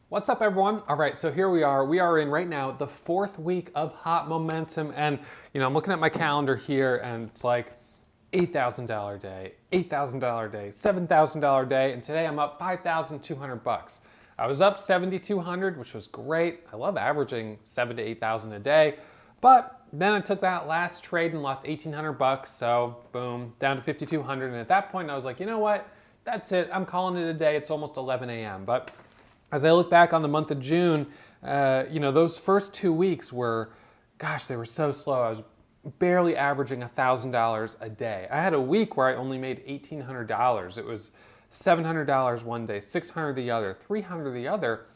What's up, everyone? All right, so here we are. We are in right now the 4th week of hot momentum, and I'm looking at my calendar here, and it's like $8,000 day, $8,000 day, $7,000 day, and today I'm up $5,200. I was up 7,200, which was great. I love averaging 7 to 8,000 a day, but then I took that last trade and lost $1,800. So boom, down to 5,200, and at that point I was like, you know what? That's it. I'm calling it a day. It's almost 11 a.m. But as I look back on the month of June, those first 2 weeks were, gosh, they were so slow. I was barely averaging $1,000 a day. I had a week where I only made $1,800. It was $700 one day, $600 the other, $300 the other.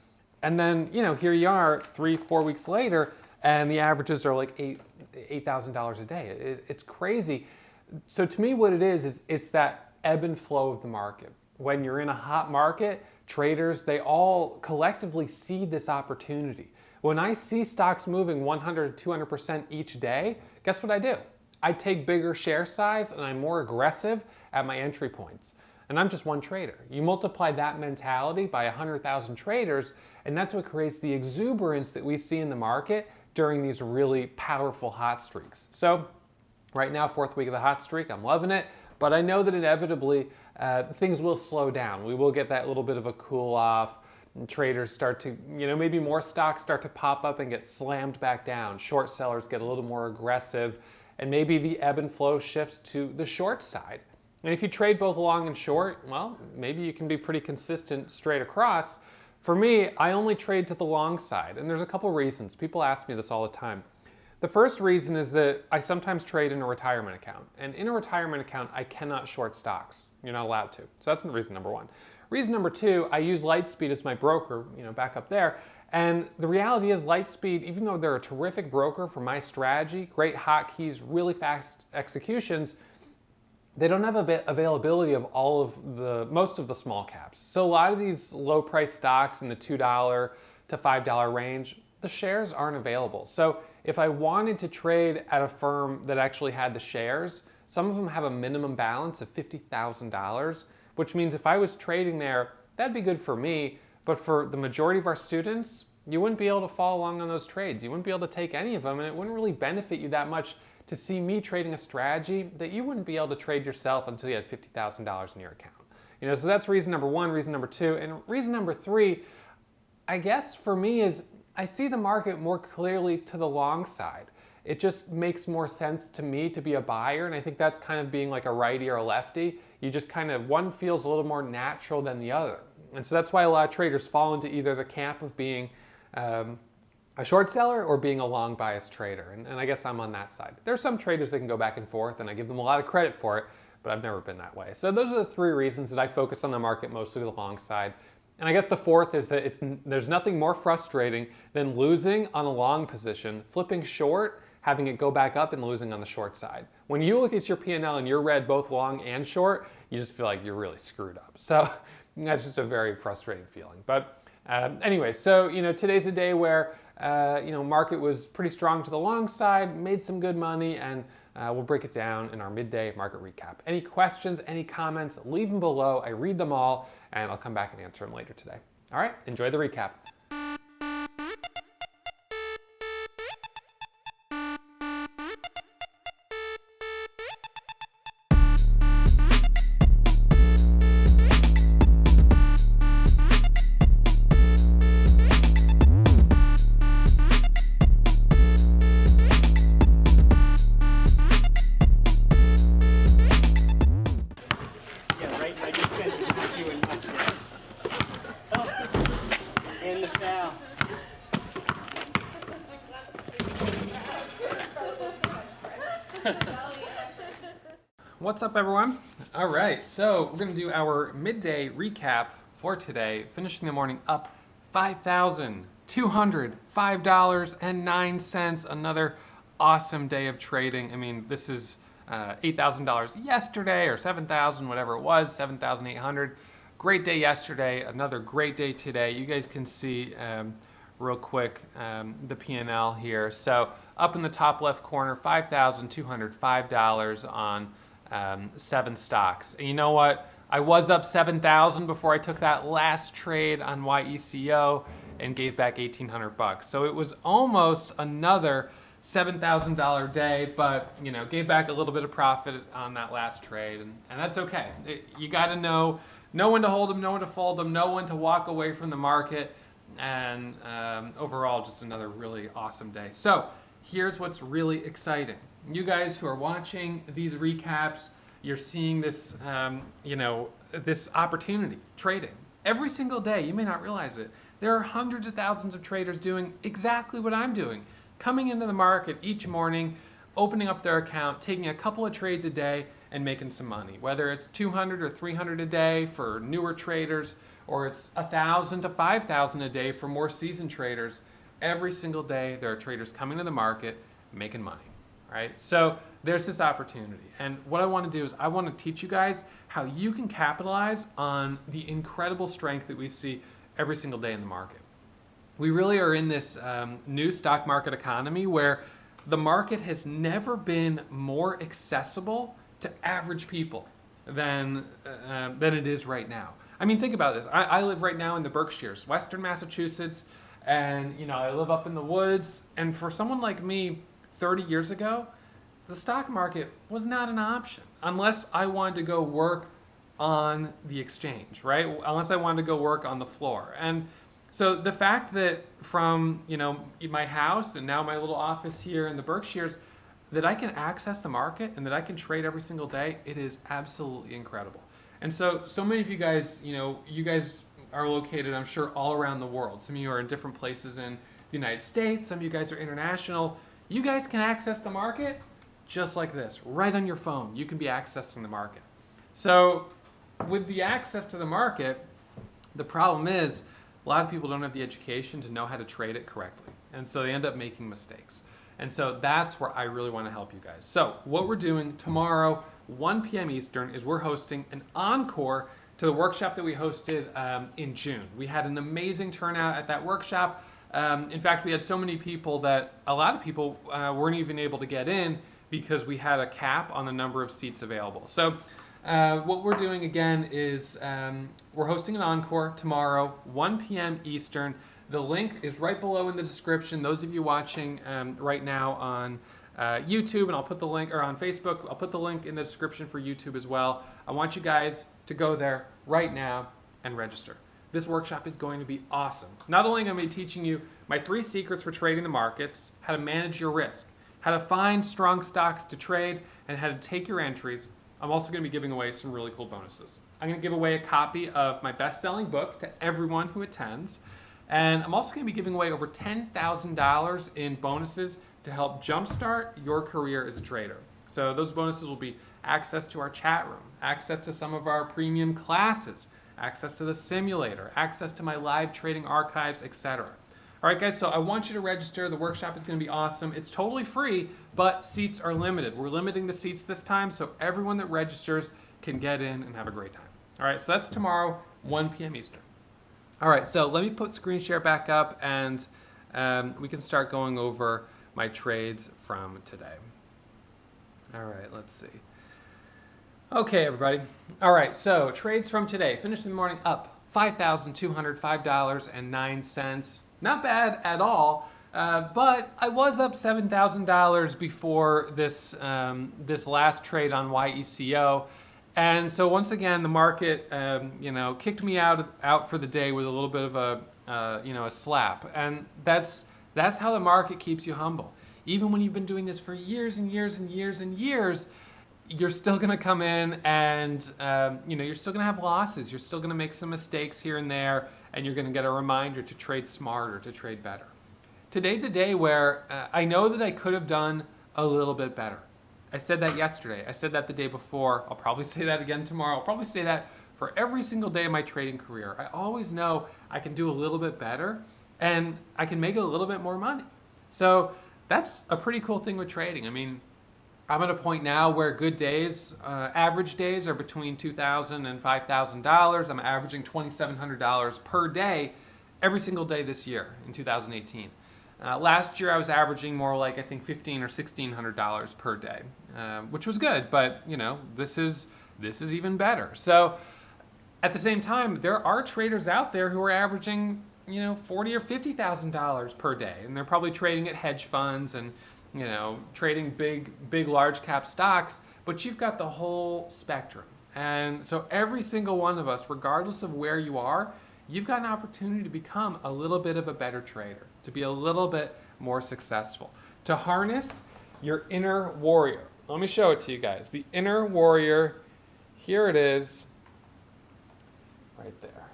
And then, here you are 3-4 weeks later, and the averages are like $8,000 a day. It's crazy. So to me, what it is it's that ebb and flow of the market. When you're in a hot market, traders, they all collectively see this opportunity. When I see stocks moving 100 to 200% each day, guess what I do? I take bigger share size and I'm more aggressive at my entry points. And I'm just one trader. You multiply that mentality by 100,000 traders, and that's what creates the exuberance that we see in the market during these really powerful hot streaks. So right now, 4th week of the hot streak, I'm loving it, but I know that inevitably things will slow down. We will get that little bit of a cool off. And traders start to, maybe more stocks start to pop up and get slammed back down. Short sellers get a little more aggressive, and maybe the ebb and flow shifts to the short side. And if you trade both long and short, well, maybe you can be pretty consistent straight across. For me, I only trade to the long side, and there's a couple reasons. People ask me this all the time. The first reason is that I sometimes trade in a retirement account. And in a retirement account, I cannot short stocks. You're not allowed to. So that's reason number one. Reason number two, I use Lightspeed as my broker, back up there. And the reality is Lightspeed, even though they're a terrific broker for my strategy, great hotkeys, really fast executions, they don't have availability of most of the small caps. So a lot of these low price stocks in the $2 to $5 range, the shares aren't available. So if I wanted to trade at a firm that actually had the shares, some of them have a minimum balance of $50,000, which means if I was trading there, that'd be good for me. But for the majority of our students, you wouldn't be able to follow along on those trades. You wouldn't be able to take any of them, and it wouldn't really benefit you that much to see me trading a strategy that you wouldn't be able to trade yourself until you had $50,000 in your account. So that's reason number one. Reason number two, and reason number three, I guess for me, is I see the market more clearly to the long side. It just makes more sense to me to be a buyer, and I think that's kind of being like a righty or a lefty. You just kind of, one feels a little more natural than the other. And so that's why a lot of traders fall into either the camp of being a short seller or being a long biased trader. And I guess I'm on that side. There's some traders that can go back and forth, and I give them a lot of credit for it, but I've never been that way. So those are the three reasons that I focus on the market, mostly the long side. And I guess the fourth is that there's nothing more frustrating than losing on a long position, flipping short, having it go back up, and losing on the short side. When you look at your P&L and you're red both long and short, you just feel like you're really screwed up. So that's just a very frustrating feeling. But anyway, so today's a day where market was pretty strong to the long side, made some good money, and we'll break it down in our midday market recap. Any questions, any comments, leave them below. I read them all, and I'll come back and answer them later today. All right, enjoy the recap. What's up, everyone? All right, so we're going to do our midday recap for today, finishing the morning up $5,205.09. Another awesome day of trading. I mean, this is $8,000 yesterday, or $7,000, whatever it was, $7,800. Great day yesterday, another great day today. You guys can see real quick the P&L here. So up in the top left corner, $5,205 on 7 stocks. And you know what? I was up 7,000 before I took that last trade on YECO and gave back 1,800 bucks. So it was almost another $7,000 day, but gave back a little bit of profit on that last trade, and that's okay. You got to know when to hold them, know when to fold them, know when to walk away from the market, and overall, just another really awesome day. So here's what's really exciting. You guys who are watching these recaps, you're seeing this, this opportunity, trading. Every single day, you may not realize it, there are hundreds of thousands of traders doing exactly what I'm doing. Coming into the market each morning, opening up their account, taking a couple of trades a day, and making some money. Whether it's 200 or 300 a day for newer traders, or it's 1,000 to 5,000 a day for more seasoned traders, every single day there are traders coming to the market making money, right? So there's this opportunity. And what I want to do is I want to teach you guys how you can capitalize on the incredible strength that we see every single day in the market. We really are in this new stock market economy where the market has never been more accessible to average people than it is right now. I mean, think about this. I live right now in the Berkshires, Western Massachusetts, and I live up in the woods. And for someone like me, 30 years ago, the stock market was not an option unless I wanted to go work on the exchange, right? Unless I wanted to go work on the floor. And so the fact that from my house and now my little office here in the Berkshires, that I can access the market and that I can trade every single day, it is absolutely incredible. And so many of you guys, you guys are located, I'm sure, all around the world. Some of you are in different places in the United States. Some of you guys are international. You guys can access the market just like this, right on your phone. You can be accessing the market. So with the access to the market, the problem is a lot of people don't have the education to know how to trade it correctly. And so they end up making mistakes. And so that's where I really want to help you guys. So what we're doing tomorrow, 1 p.m. Eastern, is we're hosting an encore to the workshop that we hosted in June. We had an amazing turnout at that workshop. In fact, we had so many people that a lot of people weren't even able to get in because we had a cap on the number of seats available. So what we're doing again is we're hosting an encore tomorrow, 1 p.m. Eastern. The link is right below in the description. Those of you watching right now on YouTube, and I'll put the link, or on Facebook, I'll put the link in the description for YouTube as well. I want you guys to go there right now and register. This workshop is going to be awesome. Not only am I going to be teaching you my 3 secrets for trading the markets, how to manage your risk, how to find strong stocks to trade, and how to take your entries, I'm also going to be giving away some really cool bonuses. I'm going to give away a copy of my best-selling book to everyone who attends. And I'm also going to be giving away over $10,000 in bonuses to help jumpstart your career as a trader. So those bonuses will be access to our chat room, access to some of our premium classes, access to the simulator, access to my live trading archives, etc. All right, guys, so I want you to register. The workshop is going to be awesome. It's totally free, but seats are limited. We're limiting the seats this time, so everyone that registers can get in and have a great time. All right, so that's tomorrow, 1 p.m. Eastern. All right, so let me put screen share back up, and we can start going over my trades from today. All right, let's see. Okay, everybody. All right, so trades from today. Finished in the morning up $5,205.09. Not bad at all, but I was up $7,000 before this last trade on YECO. And so once again, the market, kicked me out for the day with a little bit of a slap. And that's how the market keeps you humble. Even when you've been doing this for years and years and years and years, you're still going to come in and, you're still going to have losses. You're still going to make some mistakes here and there, and you're going to get a reminder to trade smarter, to trade better. Today's a day where I know that I could have done a little bit better. I said that yesterday. I said that the day before. I'll probably say that again tomorrow. I'll probably say that for every single day of my trading career. I always know I can do a little bit better and I can make a little bit more money. So that's a pretty cool thing with trading. I mean, I'm at a point now where good days, average days are between $2,000 and $5,000. I'm averaging $2,700 per day every single day this year in 2018. Last year I was averaging more like I think $1,500 or $1,600 per day, which was good. But this is even better. So At the same time, there are traders out there who are averaging, $40 or $50,000 per day, and they're probably trading at hedge funds and, trading big large cap stocks. But you've got the whole spectrum, and so every single one of us, regardless of where you are, you've got an opportunity to become a little bit of a better trader, to be a little bit more successful, to harness your inner warrior. Let me show it to you guys. The inner warrior, here it is, right there.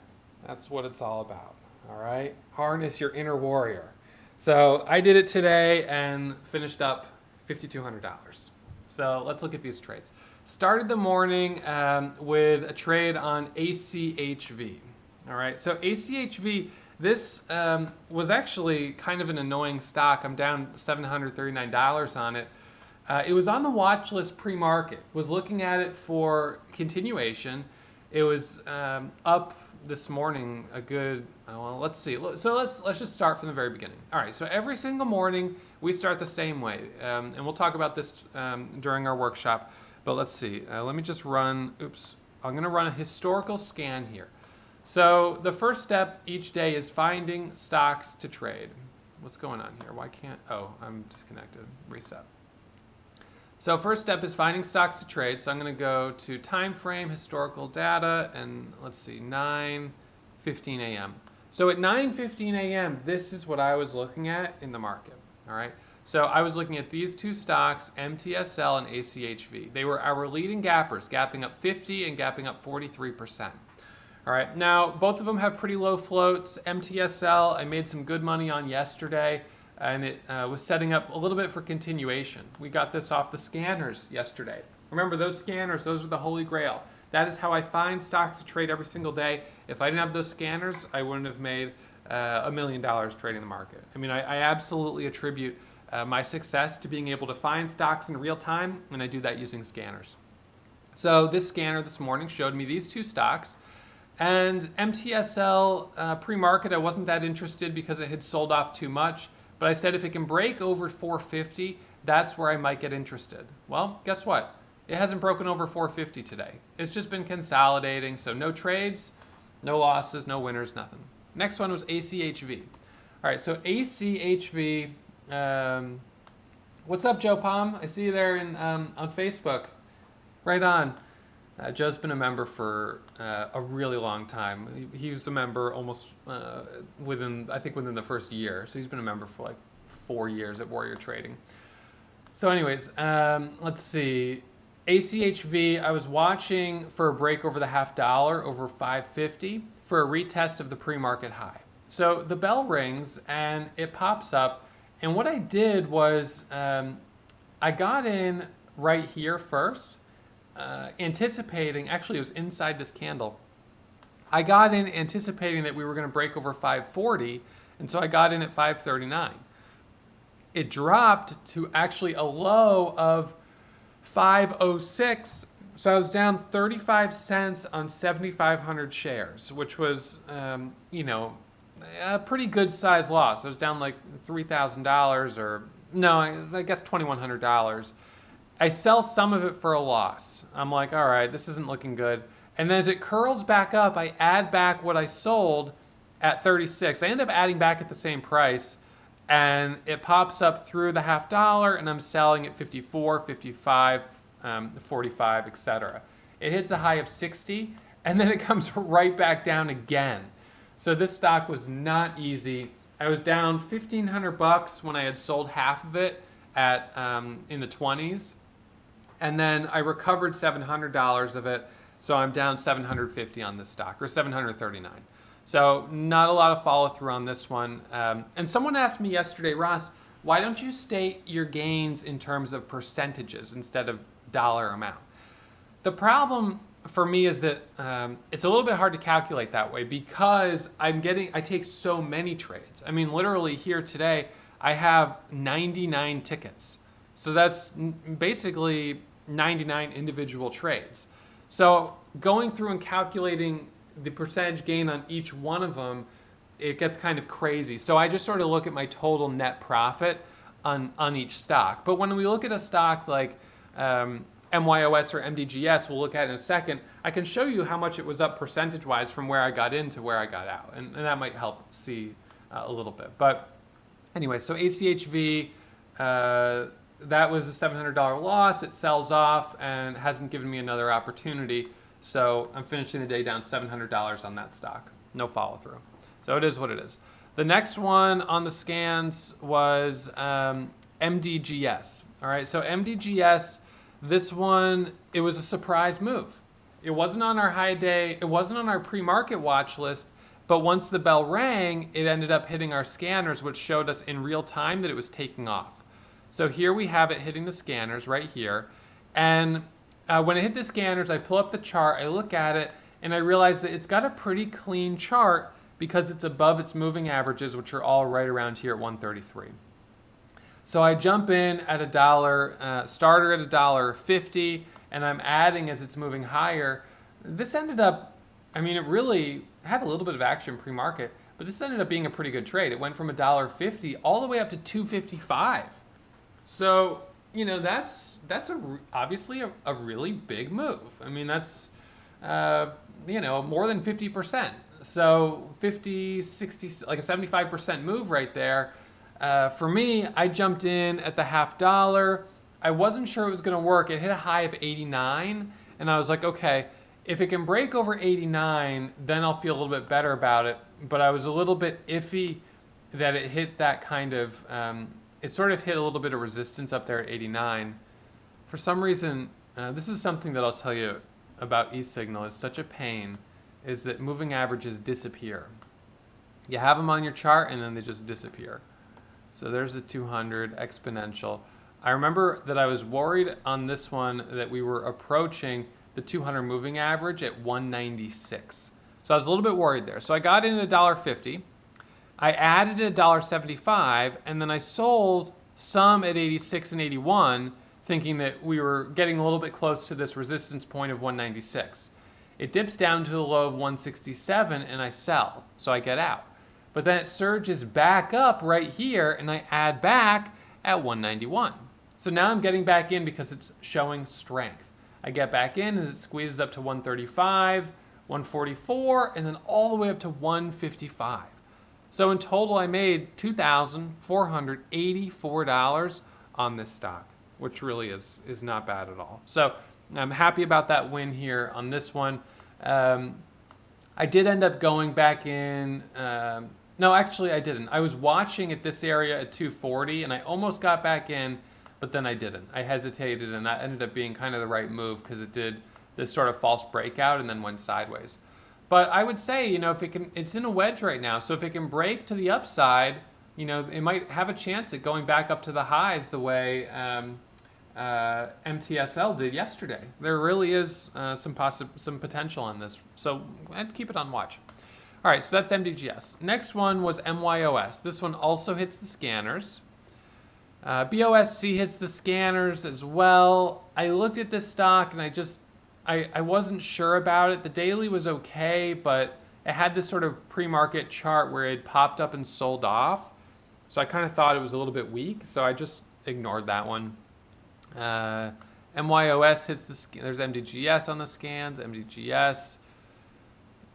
That's what it's all about, all right? Harness your inner warrior. So I did it today and finished up $5,200. So let's look at these trades. Started the morning with a trade on ACHV. All right, so ACHV, this was actually kind of an annoying stock. I'm down $739 on it. It was on the watch list pre-market. Was looking at it for continuation. It was up this morning a good, well, let's see. So let's just start from the very beginning. All right, so every single morning we start the same way. And we'll talk about this during our workshop. But let's see. Let me just run, I'm going to run a historical scan here. So the first step each day is finding stocks to trade. What's going on here? Why can't, I'm disconnected. Reset. So first step is finding stocks to trade. So I'm going to go to time frame, historical data, and let's see, 9:15 a.m. So at 9:15 a.m., this is what I was looking at in the market. All right. So I was looking at these two stocks, MTSL and ACHV. They were our leading gappers, gapping up 50 and gapping up 43%. All right, now both of them have pretty low floats. MTSL, I made some good money on yesterday, and it was setting up a little bit for continuation. We got this off the scanners yesterday. Remember, those scanners, those are the holy grail. That is how I find stocks to trade every single day. If I didn't have those scanners, I wouldn't have made $1 million trading the market. I mean, I absolutely attribute my success to being able to find stocks in real time, and I do that using scanners. So this scanner this morning showed me these two stocks. And MTSL pre-market, I wasn't that interested because it had sold off too much. But I said if it can break over 450, that's where I might get interested. Well, guess what? It hasn't broken over 450 today. It's just been consolidating. So no trades, no losses, no winners, nothing. Next one was ACHV. All right, so ACHV. What's up, Joe Palm? I see you there on Facebook. Right on. Joe's been a member for a really long time. He was a member almost within the first year. So he's been a member for like 4 years at Warrior Trading. So anyways, let's see. ACHV, I was watching for a break over the $0.50 over 550 for a retest of the pre-market high. So the bell rings and it pops up. And what I did was I got in right here first. Anticipating, actually it was inside this candle. I got in anticipating that we were going to break over 540, and so I got in at 539. It dropped to actually a low of 506, so I was down 35 cents on 7,500 shares, which was, a pretty good size loss. I was down like $3,000 or, no, I guess $2,100. I sell some of it for a loss. I'm like, all right, this isn't looking good. And then as it curls back up, I add back what I sold at 36. I end up adding back at the same price, and it pops up through the $0.50, and I'm selling at 54, 55, 45, etc. It hits a high of 60, and then it comes right back down again. So this stock was not easy. I was down $1,500 when I had sold half of it at in the 20s. And then I recovered $700 of it, so I'm down $750 on this stock, or $739. So not a lot of follow through on this one. And someone asked me yesterday, Ross, why don't you state your gains in terms of percentages instead of dollar amount? The problem for me is that it's a little bit hard to calculate that way because I take so many trades. I mean, literally here today, I have 99 tickets. So that's basically 99 individual trades. So going through and calculating the percentage gain on each one of them, it gets kind of crazy. So I just sort of look at my total net profit on each stock. But when we look at a stock like MYOS or MDGS, we'll look at in a second, I can show you how much it was up percentage-wise from where I got in to where I got out. And that might help see a little bit. But anyway, so ACHV, that was a $700 loss. It sells off and hasn't given me another opportunity. So I'm finishing the day down $700 on that stock. No follow through. So it is what it is. The next one on the scans was MDGS. All right, so MDGS, this one, it was a surprise move. It wasn't on our high day. It wasn't on our pre-market watch list. But once the bell rang, it ended up hitting our scanners, which showed us in real time that it was taking off. So here we have it hitting the scanners right here. And when it hit the scanners, I pull up the chart, I look at it, and I realize that it's got a pretty clean chart because it's above its moving averages, which are all right around here at 133. So I jump in at $1, starter at $1.50, and I'm adding as it's moving higher. This ended up, I mean, it really had a little bit of action pre-market, but this ended up being a pretty good trade. It went from $1.50 all the way up to $2.55. So, you know, that's obviously a really big move. I mean, that's, you know, more than 50%. So 50, 60, like a 75% move right there. For me, I jumped in at the $0.50. I wasn't sure it was going to work. It hit a high of 89, and I was like, okay, if it can break over 89, then I'll feel a little bit better about it. But I was a little bit iffy that it hit that kind of, it sort of hit a little bit of resistance up there at 89. For some reason, this is something that I'll tell you about e-signal is such a pain, is that moving averages disappear. You have them on your chart and then they just disappear. So there's the 200 exponential. I remember that I was worried on this one that we were approaching the 200 moving average at 196. So I was a little bit worried there. So I got in at $1.50. I added $1.75, and then I sold some at 86 and 81, thinking that we were getting a little bit close to this resistance point of 196. It dips down to a low of 167, and I sell, so I get out. But then it surges back up right here, and I add back at 191. So now I'm getting back in because it's showing strength. I get back in as it squeezes up to 135, 144, and then all the way up to 155. So in total, I made $2,484 on this stock, which really is not bad at all. So I'm happy about that win here on this one. I did end up going back in. No, actually, I didn't. I was watching at this area at 240, and I almost got back in, but then I didn't. I hesitated, and that ended up being kind of the right move because it did this sort of false breakout and then went sideways. But I would say, you know, if it can, it's in a wedge right now. So if it can break to the upside, you know, it might have a chance at going back up to the highs the way MTSL did yesterday. There really is some potential on this. So I'd keep it on watch. All right, so that's MDGS. Next one was MYOS. This one also hits the scanners. BOSC hits the scanners as well. I looked at this stock and I wasn't sure about it. The daily was okay, but it had this sort of pre-market chart where it popped up and sold off. So I kind of thought it was a little bit weak, so I just ignored that one. MYOS hits the, there's MDGS on the scans, MDGS.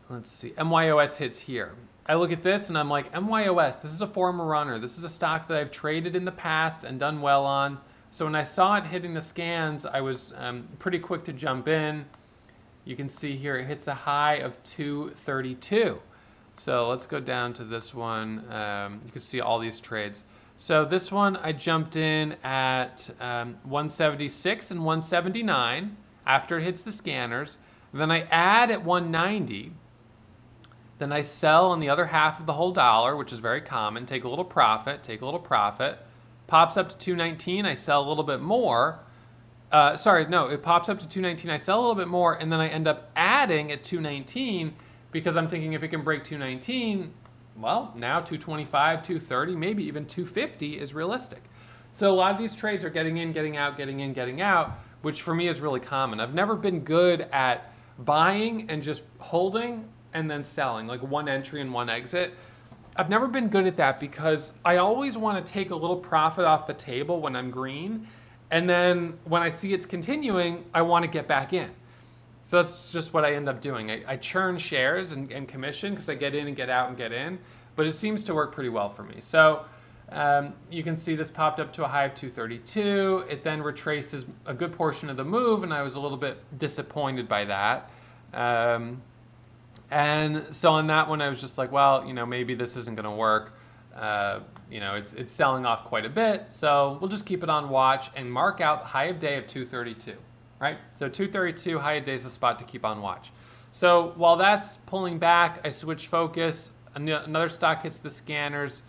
Let's see, MYOS hits here. I look at this and I'm like, MYOS, this is a former runner. This is a stock that I've traded in the past and done well on. So when I saw it hitting the scans, I was pretty quick to jump in. You can see here it hits a high of 232. So let's go down to this one. You can see all these trades. So this one I jumped in at 176 and 179 after it hits the scanners. Then I add at 190. Then I sell on the other half of the whole dollar, which is very common. Take a little profit, take a little profit. Pops up to 219, I sell a little bit more. It pops up to 219, I sell a little bit more, and then I end up adding at 219 because I'm thinking if it can break 219, well, now 225, 230, maybe even 250 is realistic. So a lot of these trades are getting in, getting out, getting in, getting out, which for me is really common. I've never been good at buying and just holding and then selling, like one entry and one exit. I've never been good at that because I always want to take a little profit off the table when I'm green, And then when I see it's continuing, I want to get back in. So that's just what I end up doing. I churn shares and commission because I get in and get out and get in, but it seems to work pretty well for me. So you can see this popped up to a high of 232. It then retraces a good portion of the move, and I was a little bit disappointed by that. And so on that one, I was just like, well, maybe this isn't going to work. It's selling off quite a bit, so we'll just keep it on watch and mark out the high of day of 232. Right? So 232 high of day is the spot to keep on watch. So while that's pulling back, I switch focus. Another stock hits the scanners.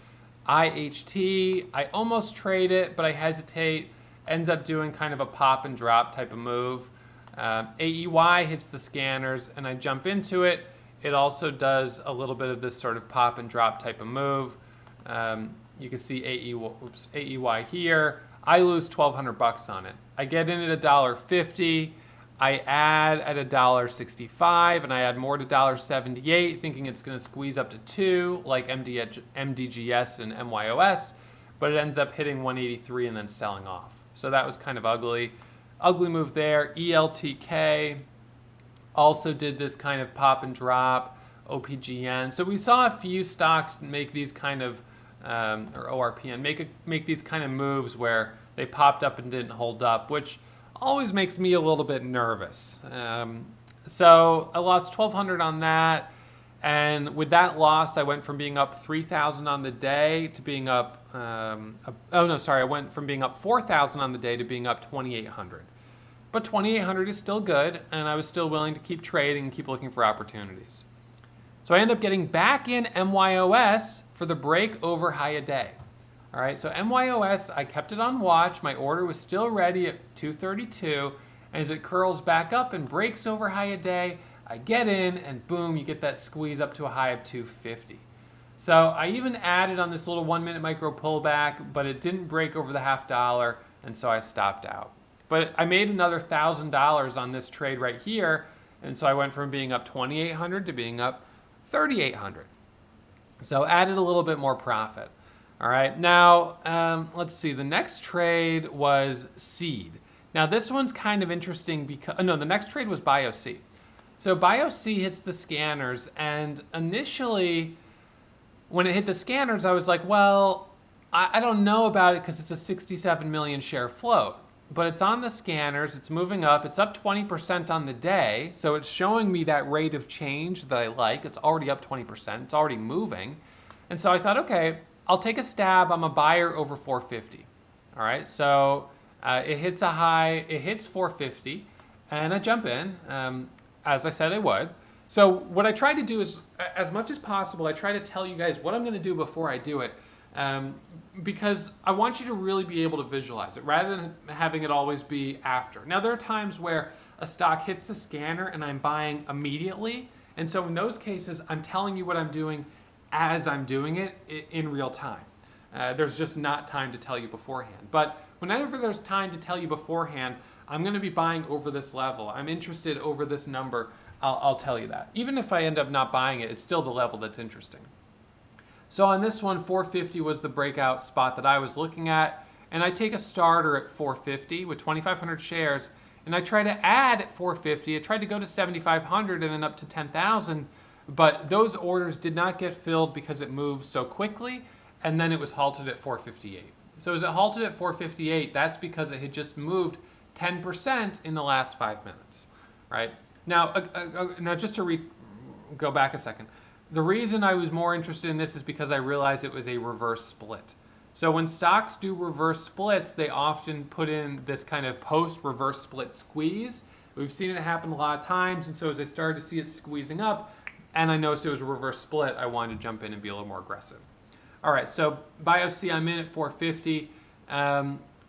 IHT, I almost trade it, but I hesitate. Ends up doing kind of a pop and drop type of move. AEY hits the scanners, and I jump into it. It also does a little bit of this sort of pop and drop type of move. You can see AEY here. I lose $1,200 on it. I get in at $1.50. I add at $1.65, and I add more to $1.78, thinking it's going to squeeze up to $2, like MDGS and MYOS, but it ends up hitting 183 and then selling off. So that was kind of ugly. Ugly move there. ELTK also did this kind of pop and drop. OPGN. So we saw a few stocks make these kind of or ORPN, make these kind of moves where they popped up and didn't hold up, which always makes me a little bit nervous. So I lost $1,200 on that, and with that loss, I went from being up $3,000 on the day to being up. I went from being up $4,000 on the day to being up $2,800. But $2,800 is still good, and I was still willing to keep trading and keep looking for opportunities. So I end up getting back in MYOS for the break over high a day. All right, so MYOS, I kept it on watch. My order was still ready at 232. And as it curls back up and breaks over high a day, I get in and boom, you get that squeeze up to a high of 250. So I even added on this little 1 minute micro pullback, but it didn't break over the $0.50, and so I stopped out. But I made another $1,000 on this trade right here, and so I went from being up 2,800 to being up 3,800. So added a little bit more profit. All right, now let's see. The next trade was Seed. Now this one's kind of interesting because, the next trade was BioC. So BioC hits the scanners, and initially when it hit the scanners, I was like, well, I don't know about it because it's a 67 million share float. But it's on the scanners, it's moving up, it's up 20% on the day, so it's showing me that rate of change that I like. It's already up 20%, it's already moving. And so I thought, okay, I'll take a stab. I'm a buyer over 450. All right, so it hits a high, it hits 450, and I jump in, as I said I would. So what I try to do is, as much as possible, I try to tell you guys what I'm going to do before I do it. Because I want you to really be able to visualize it rather than having it always be after. Now, there are times where a stock hits the scanner and I'm buying immediately. And so in those cases, I'm telling you what I'm doing as I'm doing it in real time. There's just not time to tell you beforehand. But whenever there's time to tell you beforehand, I'm going to be buying over this level. I'm interested over this number. I'll tell you that. Even if I end up not buying it, it's still the level that's interesting. So on this one, 450 was the breakout spot that I was looking at. And I take a starter at 450 with 2,500 shares. And I try to add at 450. I tried to go to 7,500 and then up to 10,000. But those orders did not get filled because it moved so quickly. And then it was halted at 458. So as it halted at 458, that's because it had just moved 10% in the last 5 minutes, right? Now just to go back a second. The reason I was more interested in this is because I realized it was a reverse split. So when stocks do reverse splits, they often put in this kind of post-reverse split squeeze. We've seen it happen a lot of times, and so as I started to see it squeezing up, and I noticed it was a reverse split, I wanted to jump in and be a little more aggressive. All right, so BioC, I'm in at 450.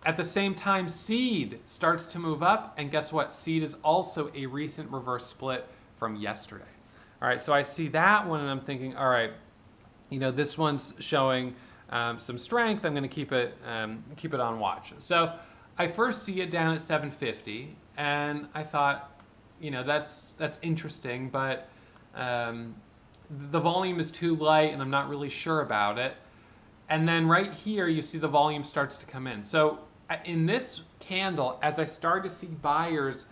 At the same time, Seed starts to move up, and guess what? Seed is also a recent reverse split from yesterday. All right, so I see that one and I'm thinking, all right, this one's showing some strength. I'm going to keep it on watch. So I first see it down at 750, and I thought, that's interesting, but the volume is too light, and I'm not really sure about it. And then right here, you see the volume starts to come in. So in this candle, as I started to see buyers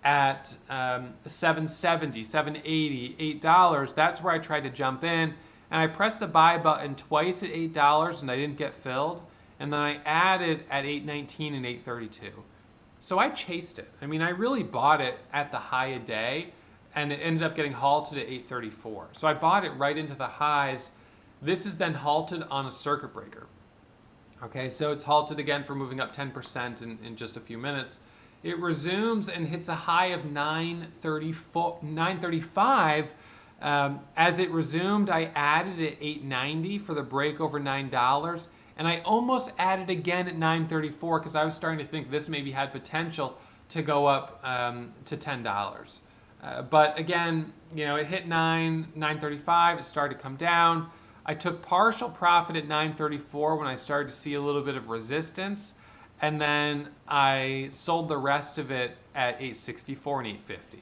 at $7.70, $7.80, $8, that's where I tried to jump in. And I pressed the buy button twice at $8 and I didn't get filled. And then I added at $8.19 and $8.32. So I chased it. I mean, I really bought it at the high a day, and it ended up getting halted at $8.34. So I bought it right into the highs. This is then halted on a circuit breaker. Okay, so it's halted again for moving up 10% in just a few minutes. It resumes and hits a high of 935. As it resumed, I added at $8.90 for the break over $9. And I almost added again at $9.34 because I was starting to think this maybe had potential to go up to $10. But again, it hit $9.35. It started to come down. I took partial profit at $9.34 when I started to see a little bit of resistance. And then I sold the rest of it at $8.64 and $8.50.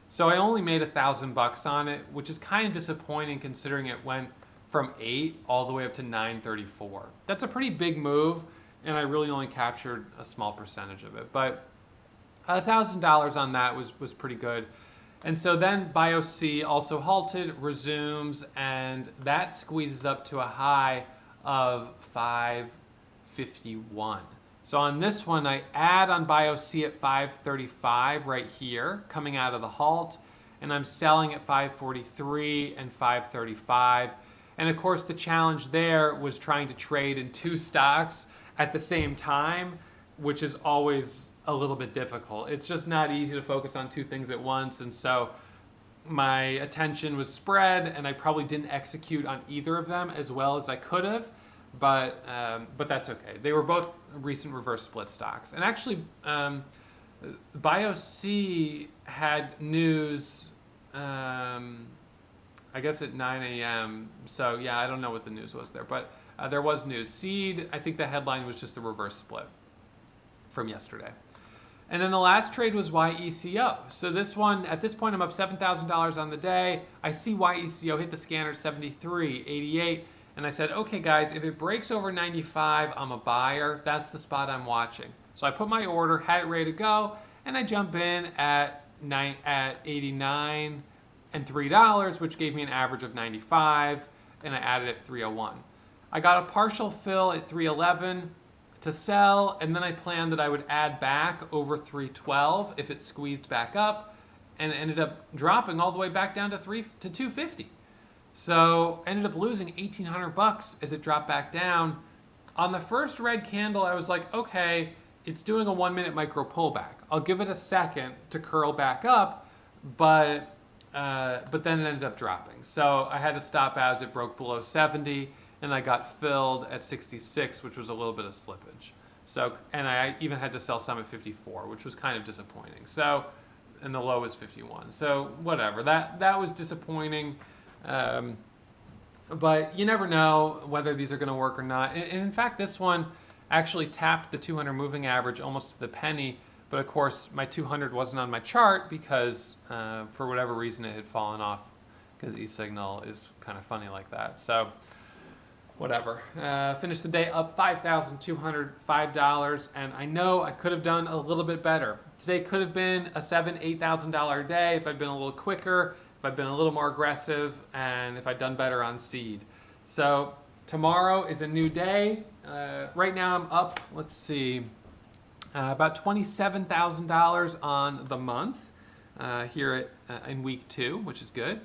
So I only made $1,000 on it, which is kind of disappointing considering it went from 8 all the way up to 934. That's a pretty big move, and I really only captured a small percentage of it. But $1,000 on that was pretty good. And so then BioC also halted, resumes, and that squeezes up to a high of 551. So on this one, I add on BioC at 535 right here, coming out of the halt, and I'm selling at 543 and 535. And of course, the challenge there was trying to trade in 2 stocks at the same time, which is always a little bit difficult. It's just not easy to focus on 2 things at once. And so my attention was spread, and I probably didn't execute on either of them as well as I could have. But that's okay. They were both recent reverse split stocks. And actually, BioC had news, I guess at 9 a.m. So yeah, I don't know what the news was there, but there was news. Seed, I think the headline was just the reverse split from yesterday. And then the last trade was YECO. So this one, at this point, I'm up $7,000 on the day. I see YECO hit the scanner at 73.88. And I said, okay, guys, if it breaks over 95, I'm a buyer. That's the spot I'm watching. So I put my order, had it ready to go, and I jump in at 89 and $3, which gave me an average of 95, and I added at 301. I got a partial fill at 311 to sell, and then I planned that I would add back over 312 if it squeezed back up, and it ended up dropping all the way back down to 250. So I ended up losing $1,800 as it dropped back down. On the first red candle, I was like, okay, it's doing a 1-minute micro pullback. I'll give it a second to curl back up, but then it ended up dropping. So I had to stop as it broke below 70, and I got filled at 66, which was a little bit of slippage. So, and I even had to sell some at 54, which was kind of disappointing. So, and the low was 51. So whatever, that was disappointing. But you never know whether these are going to work or not. And in fact, this one actually tapped the 200 moving average almost to the penny. But of course, my 200 wasn't on my chart because for whatever reason it had fallen off, because e-signal is kind of funny like that. So whatever. Finished the day up $5,205, and I know I could have done a little bit better. Today could have been a $7,000, $8,000 day if I'd been a little quicker, if I'd been a little more aggressive, and if I'd done better on seed. So tomorrow is a new day. Right now I'm up, let's see, about $27,000 on the month here in week 2, which is good.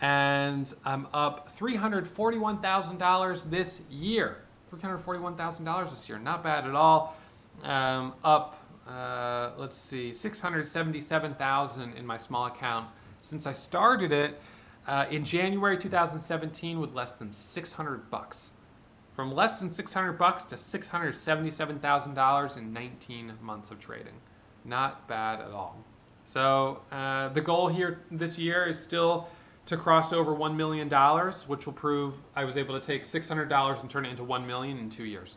And I'm up $341,000 this year. $341,000 this year, not bad at all. Up, let's see, $677,000 in my small account since I started it in January 2017 with less than $600. From less than $600 to $677,000 in 19 months of trading. Not bad at all. So the goal here this year is still to cross over $1 million, which will prove I was able to take $600 and turn it into $1 million in 2 years.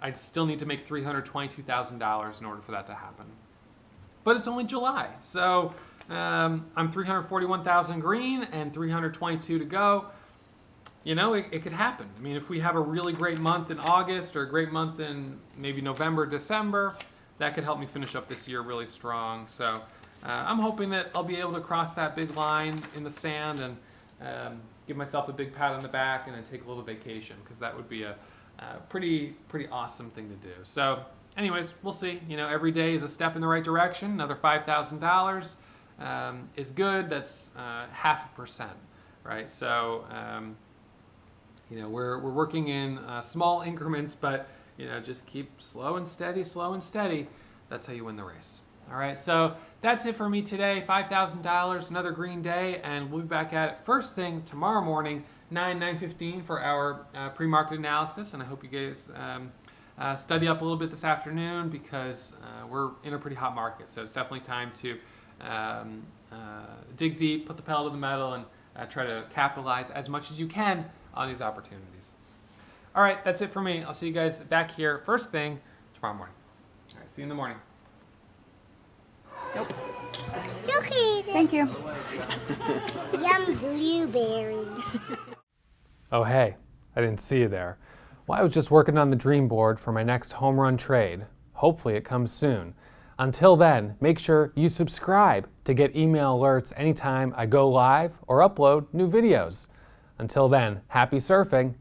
I'd still need to make $322,000 in order for that to happen. But it's only July, so I'm 341,000 green and 322 to go. you know, it could happen. I mean, if we have a really great month in August or a great month in maybe November, December, that could help me finish up this year really strong. So I'm hoping that I'll be able to cross that big line in the sand and give myself a big pat on the back and then take a little vacation, because that would be a pretty awesome thing to do. So anyways, we'll see. You know, every day is a step in the right direction. Another $5,000 is good. That's 0.5%, right? So you know, we're working in small increments, but you know, just keep slow and steady, slow and steady. That's how you win the race. All right, so that's it for me today. $5,000, another green day, and we'll be back at it first thing tomorrow morning, 9:15 for our pre-market analysis. And I hope you guys study up a little bit this afternoon, because we're in a pretty hot market. So it's definitely time to dig deep, put the pedal to the metal, and try to capitalize as much as you can on these opportunities. All right, that's it for me. I'll see you guys back here first thing tomorrow morning. All right, see you in the morning. Nope. Okay. Thank you. Yum blueberry. Oh, hey, I didn't see you there. Well, I was just working on the dream board for my next home run trade. Hopefully it comes soon. Until then, make sure you subscribe to get email alerts anytime I go live or upload new videos. Until then, happy surfing